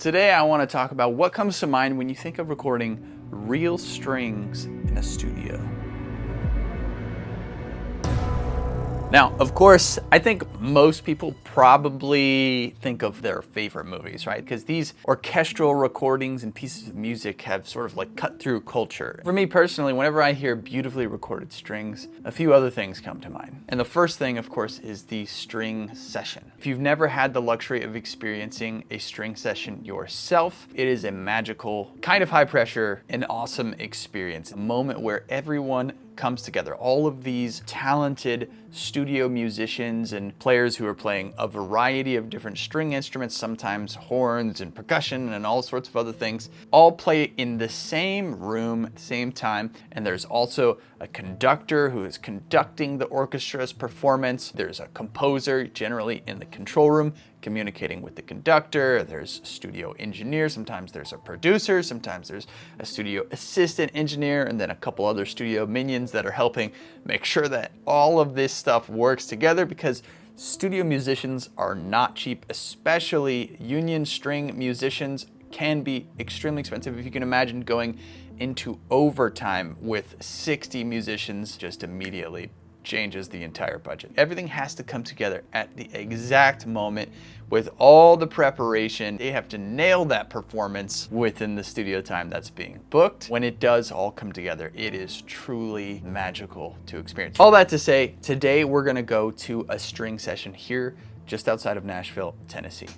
Today I want to talk about what comes to mind when you think of recording real strings in a studio. Now, of course, I think most people probably think of their favorite movies, right? Because these orchestral recordings and pieces of music have sort of like cut through culture. For me personally, whenever I hear beautifully recorded strings, a few other things come to mind. And the first thing, of course, is the string session. If you've never had the luxury of experiencing a string session yourself, it is a magical, kind of high pressure, and awesome experience. A moment where everyone comes together. All of these talented studio musicians and players who are playing a variety of different string instruments, sometimes horns and percussion and all sorts of other things, all play in the same room at the same time. And there's also a conductor who is conducting the orchestra's performance. There's a composer generally in the control room communicating with the conductor. There's a studio engineer, sometimes there's a producer, sometimes there's a studio assistant engineer, and then a couple other studio minions that are helping make sure that all of this stuff works together, because studio musicians are not cheap, especially union string musicians can be extremely expensive. If you can imagine going into overtime with 60 musicians, just immediately changes the entire budget. Everything has to come together at the exact moment with all the preparation. They have to nail that performance within the studio time that's being booked. When it does all come together, it is truly magical to experience. All that to say, today we're gonna go to a string session here just outside of Nashville, Tennessee.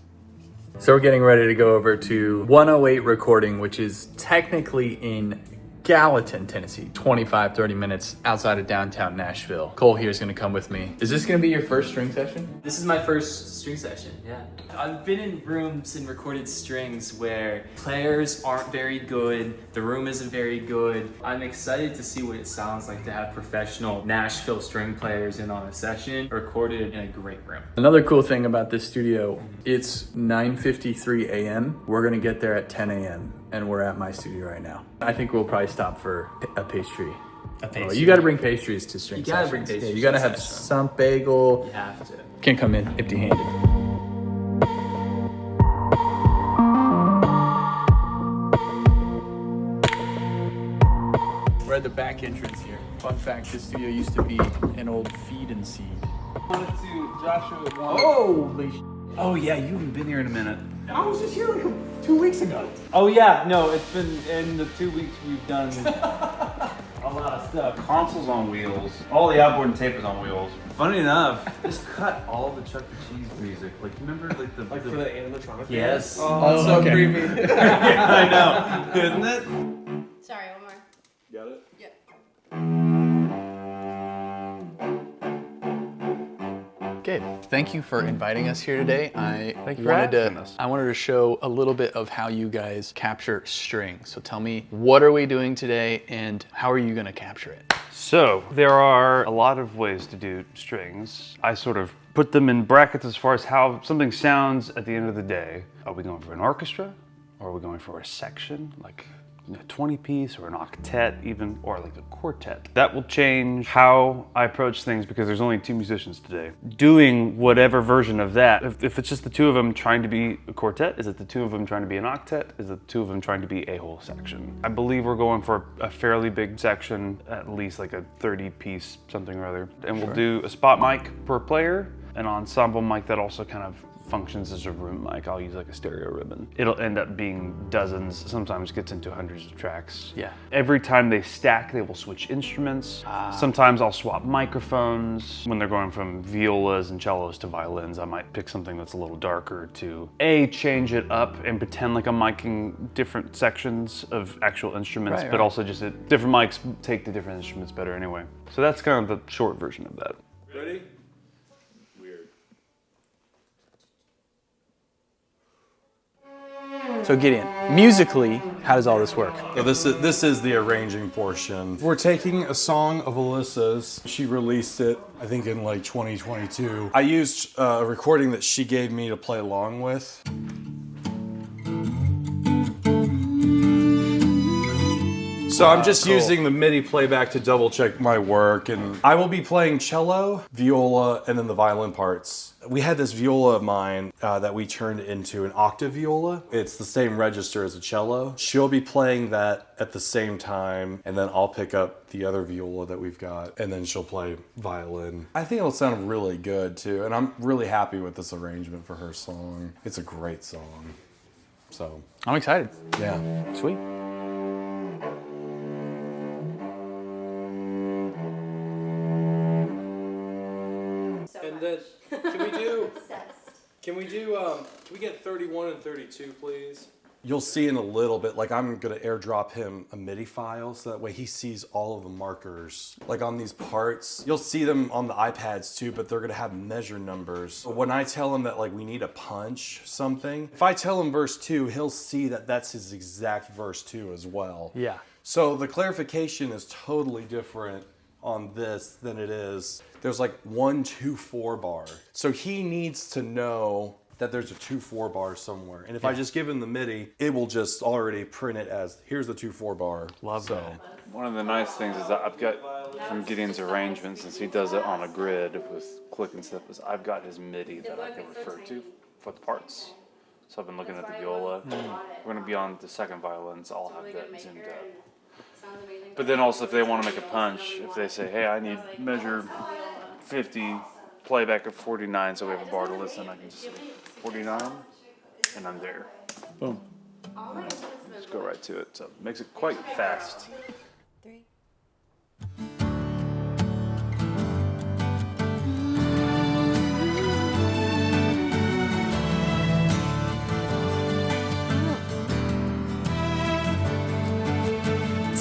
So we're getting ready to go over to 108 Recording, which is technically in Gallatin, Tennessee, 25-30 minutes outside of downtown Nashville. Cole here is going to come with me. Is this going to be your first string session? This is my first string session, yeah. I've been in rooms and recorded strings where players aren't very good, the room isn't very good. I'm excited to see what it sounds like to have professional Nashville string players in on a session, recorded in a great room. Another cool thing about this studio, it's 9:53 a.m. We're going to get there at 10 a.m. and we're at my studio right now. I think we'll probably stop for a pastry. Oh, you got to bring pastries to string sessions. You got to bring pastries. Yeah, you got to have some bagel. You have to. Can't come in empty-handed. We're at the back entrance here. Fun fact, this studio used to be an old feed and seed. Holy sh**. Oh yeah, you haven't been here in a minute. I was just here like 2 weeks ago. Oh yeah, no, it's been in the 2 weeks we've done a lot of stuff. Consoles on wheels, all the outboard and tape is on wheels. Funny enough, just cut all the Chuck E. Cheese music. Like, remember like the... Like for the animatronic? Yes. Oh, that's so okay. creepy. Yeah, I know, isn't it? Sorry, one more. Got it? Yep. Gabe, thank you for inviting us here today. I having us. wanted to show a little bit of how you guys capture strings. So tell me, what are we doing today and how are you gonna capture it? So there are a lot of ways to do strings. I sort of put them in brackets as far as how something sounds at the end of the day. Are we going for an orchestra? Or are we going for a section, like a 20-piece or an octet even, or like a quartet? That will change how I approach things because there's only 2 musicians today. Doing whatever version of that, if it's just the 2 of them trying to be a quartet, is it the 2 of them trying to be an octet? Is it the 2 of them trying to be a whole section? I believe we're going for a fairly big section, at least like a 30-piece something or other. And we'll do a spot mic per player, an ensemble mic that also kind of functions as a room mic. I'll use like a stereo ribbon. It'll end up being dozens, sometimes gets into hundreds of tracks. Yeah. Every time they stack, they will switch instruments. Sometimes I'll swap microphones. When they're going from violas and cellos to violins, I might pick something that's a little darker to change it up and pretend like I'm micing different sections of actual instruments, but also just different mics take the different instruments better anyway. So that's kind of the short version of that. Ready? So Gideon, musically, how does all this work? So this is the arranging portion. We're taking a song of Alyssa's. She released it, I think, in like 2022. I used a recording that she gave me to play along with. So I'm just using the MIDI playback to double check my work, and I will be playing cello, viola, and then the violin parts. We had this viola of mine that we turned into an octave viola. It's the same register as a cello. She'll be playing that at the same time, and then I'll pick up the other viola that we've got, and then she'll play violin. I think it'll sound really good too, and I'm really happy with this arrangement for her song. It's a great song. So I'm excited. yeah. Sweet. And then, can we get 31 and 32, please? You'll see in a little bit, like I'm gonna airdrop him a MIDI file so that way he sees all of the markers. Like on these parts, you'll see them on the iPads too, but they're gonna have measure numbers. So when I tell him that like we need a punch something, if I tell him verse 2, he'll see that that's his exact verse 2 as well. Yeah. So the clarification is totally different on this than it is. There's like 1, 2, 4 bar. So he needs to know that there's a 2/4 bar somewhere. And if I just give him the MIDI, it will just already print it as, here's the 2/4 bar. Love that. One of the nice things is that I've got from Gideon's arrangement, since he does it on a grid with click and stuff, is I've got his MIDI that I can refer to for the parts. So I've been looking at the viola. We're gonna be on the second violin, so I'll have that zoomed up. But then also if they want to make a punch, if they say, hey, I need measure 50, playback of 49, so we have a bar to listen, I can just say 49, and I'm there. Boom. Just go right to it. So it makes it quite fast. 3.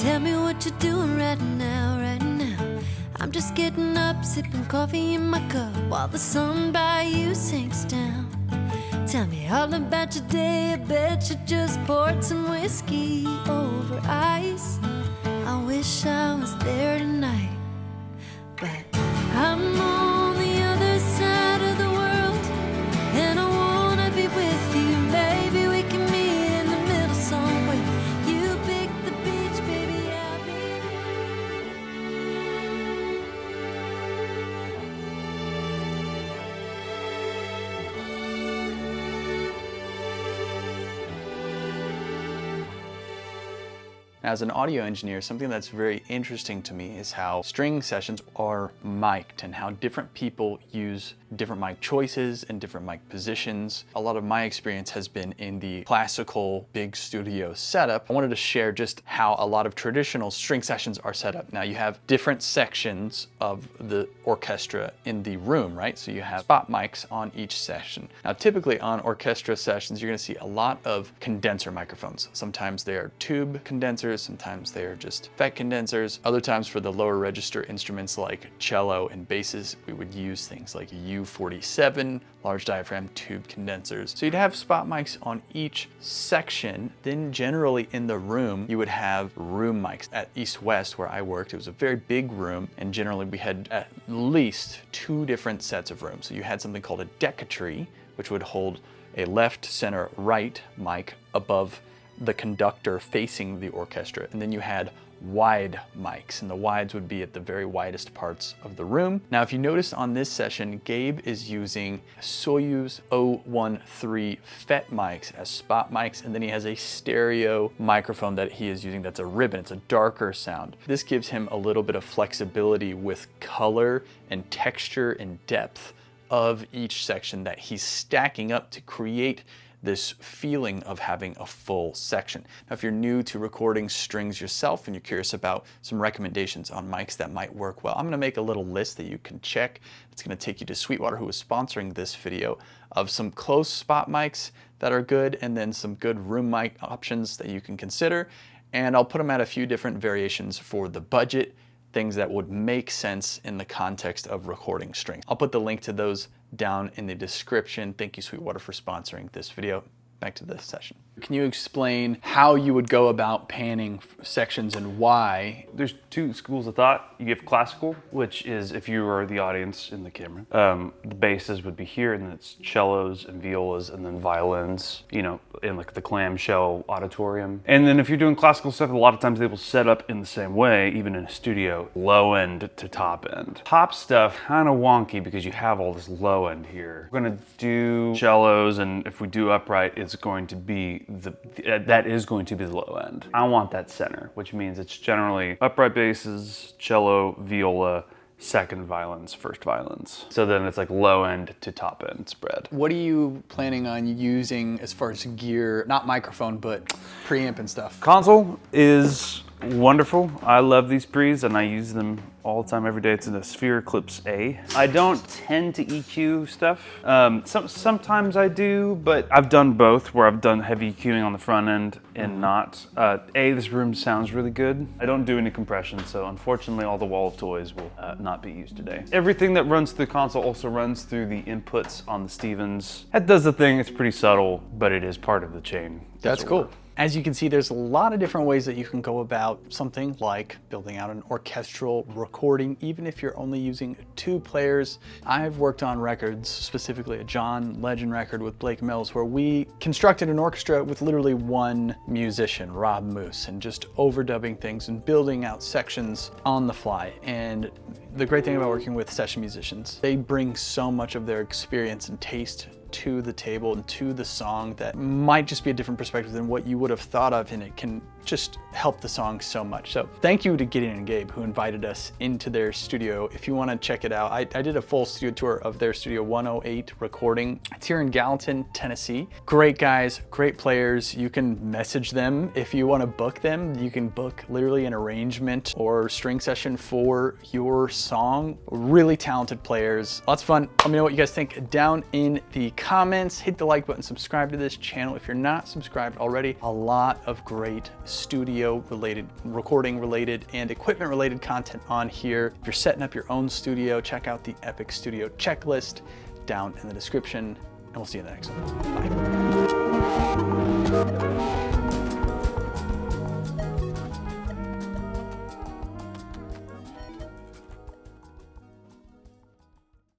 Tell me what you're doing right now, right now. I'm just getting up, sipping coffee in my cup while the sun by you sinks down. Tell me all about your day, I bet you just poured some whiskey over ice. I wish I was there tonight, but I'm on the other side of the world, and I wanna be with you. Maybe we can meet in the middle somewhere. You pick the beach, baby, I'll be As an audio engineer, something that's very interesting to me is how string sessions are mic'd and how different people use different mic choices and different mic positions. A lot of my experience has been in the classical big studio setup. I wanted to share just how a lot of traditional string sessions are set up. Now you have different sections of the orchestra in the room, right? So you have spot mics on each session. Now typically on orchestra sessions, you're gonna see a lot of condenser microphones. Sometimes they are tube condensers, sometimes they are just FET condensers. Other times for the lower register instruments like cello and basses, we would use things like U47, large diaphragm tube condensers. So you'd have spot mics on each section. Then generally in the room, you would have room mics. At East West, where I worked, it was a very big room, and generally we had at least 2 different sets of rooms. So you had something called a decatry, which would hold a left, center, right mic above the conductor facing the orchestra. And then you had wide mics, and the wides would be at the very widest parts of the room. Now, if you notice on this session, Gabe is using Soyuz 013 FET mics as spot mics, and then he has a stereo microphone that he is using that's a ribbon. It's a darker sound. This gives him a little bit of flexibility with color and texture and depth of each section that he's stacking up to create this feeling of having a full section. Now, if you're new to recording strings yourself and you're curious about some recommendations on mics that might work well, I'm gonna make a little list that you can check. It's gonna take you to Sweetwater, who is sponsoring this video, of some close spot mics that are good, and then some good room mic options that you can consider. And I'll put them at a few different variations for the budget, things that would make sense in the context of recording strings. I'll put the link to those down in the description. Thank you, Sweetwater, for sponsoring this video. Back to the session. Can you explain how you would go about panning sections and why? There's two schools of thought. You have classical, which is if you were the audience in the camera. The basses would be here, and then it's cellos and violas, and then violins, you know, in like the clamshell auditorium. And then if you're doing classical stuff, a lot of times they will set up in the same way, even in a studio, low end to top end. Top stuff, kind of wonky because you have all this low end here. We're gonna do cellos, and if we do upright, it's going to be that is going to be the low end. I want that center, which means it's generally upright basses, cello, viola, second violins, first violins. So then it's like low end to top end spread. What are you planning on using as far as gear, not microphone, but preamp and stuff? Console Is wonderful. I love these pre's and I use them all the time, every day. It's in a Sphere Eclipse A. I don't tend to EQ stuff. Sometimes I do, but I've done both, where I've done heavy EQing on the front end and not. This room sounds really good. I don't do any compression, so unfortunately all the wall of toys will not be used today. Everything that runs through the console also runs through the inputs on the Stevens. That does the thing. It's pretty subtle, but it is part of the chain. That's cool. As you can see, there's a lot of different ways that you can go about something like building out an orchestral recording, even if you're only using 2 players. I've worked on records, specifically a John Legend record with Blake Mills, where we constructed an orchestra with literally 1 musician, Rob Moose, and just overdubbing things and building out sections on the fly. And the great thing about working with session musicians, they bring so much of their experience and taste to the table and to the song that might just be a different perspective than what you would have thought of, and it can just help the song so much. So thank you to Gideon and Gabe, who invited us into their studio. If you want to check it out, I did a full studio tour of their studio 108 recording. It's here in Gallatin, Tennessee. Great guys, great players. You can message them if you want to book them. You can book literally an arrangement or string session for your song. Really talented players. Lots of fun. Let me know what you guys think down in the comments. Hit the like button, subscribe to this channel if you're not subscribed already. A lot of great studio related, recording related, and equipment related content on here. If you're setting up your own studio, check out the Epic Studio checklist down in the description, and we'll see you in the next one. Bye.